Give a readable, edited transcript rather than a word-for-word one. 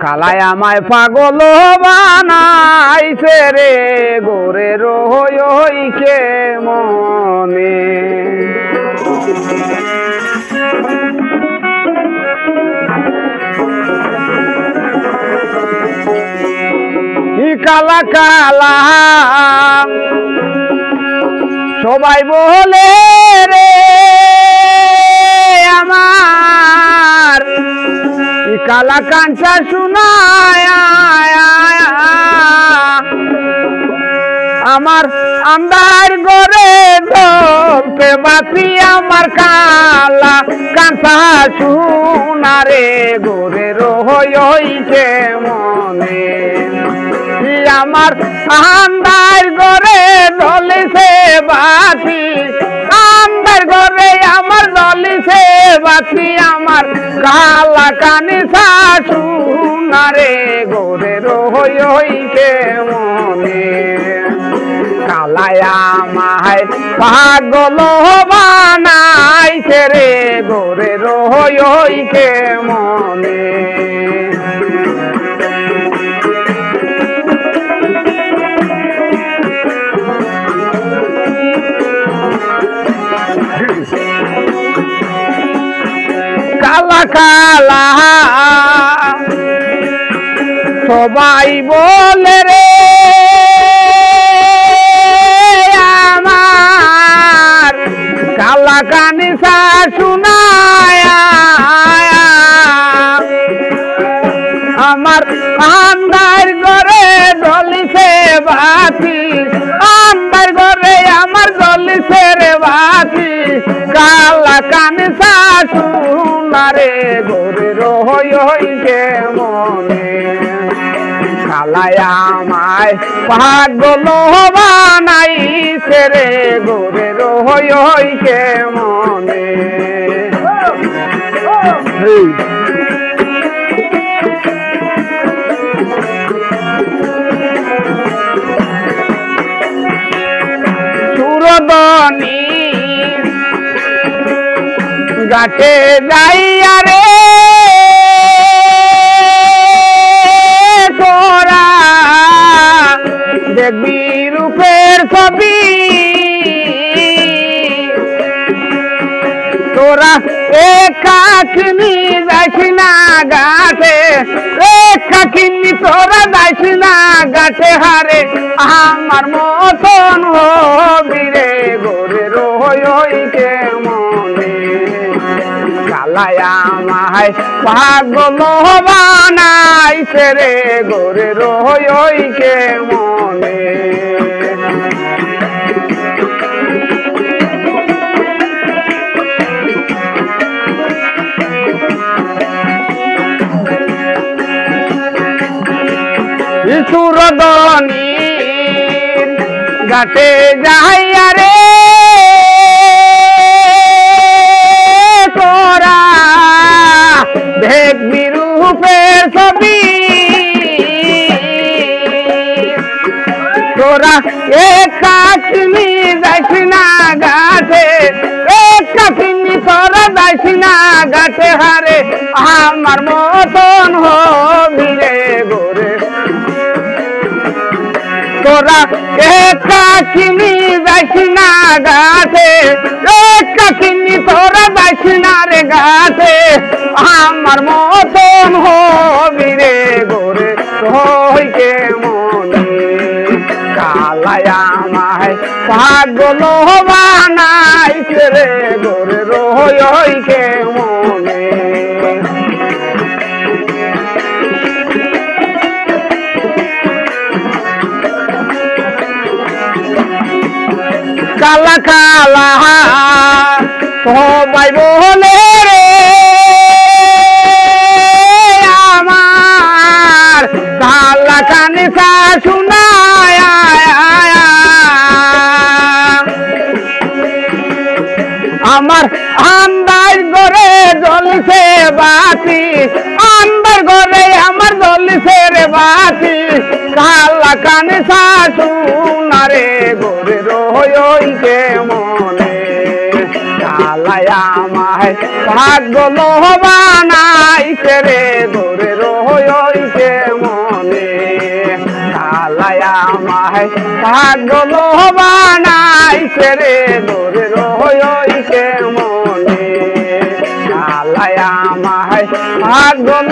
কালাই আমায় পাগল বানাইছে রে গোরে রহইকে মনে কালা কালা সবাই বলে রে আমার কালা কাঞ্চা শোনায় আমার আন্দার গরে জ্বলতে বাতি আমার কালা কাঞ্চা শোনারে গোরে রহইছে মনে আমার আন্দার গরে জ্বলিছে বাতি আন্দার গরে আমার জ্বলিছে বাতি আমার কালা কানে শাশুনারে গোরে রহইকে মনে কালাই আমায় পাগল বানাইছে রে গোরে রহইকে মনে কালা কালা সবাই বলে রে আমার কালা কানে শাশুনায় আমার আন্দার ঘরে জ্বলিছে বাতি আন্দার ঘরে আমার জ্বলিছে রে বাতি কালা কানে শাশুনারে গোরে রহইকে মনে কালাই আমায় পাগল বানাইছে রে গোরে রহইকে মনে সুরদনি গাছে যাইয়া রে তোরা দেখবি রূপের ছবি তোরা একাকিনি যাইস না গাছে একাকিনি তোরা যাইস না গাছে হারে আমার মতন হবি রে গোরে রহইকে মনে কালাই আমায় পাগল বানাইছে রে গোরে রহইকে মনে সুরদনি গাছে যাইয়া রে তোরা দেখবি রূপের ছবি তোরা একাকিনি যাইস না গাছে একাকিনি তোরা যাইস না গাছে হারে আমার মতন হবি রে গোরে তোরা একাকিনি যাইস না গাছে একাকিনি তোরা যাইস না রে গাছে আমার মতন হবি রে গোরে রহইকে মনে কালাই আমায় পাগল বানাইছে রে গোরে রহইকে মনে কালা কালা সবাই বলে রে আমার কালা কানে শাশুনায় আমার আন্দার ঘরে জ্বলছে বাতি আন্দার ঘরে আমার জ্বলছে রে বাতি কালা কানে শাশুনারে গোরে রহইকে মনে কালাই আমায় পাগল বানাইছে রে গোরে রহইকে আল্লাহ আমায় পাগল বানাইছে রে দূরে রইছে মনে আল্লাহ আমায় পাগল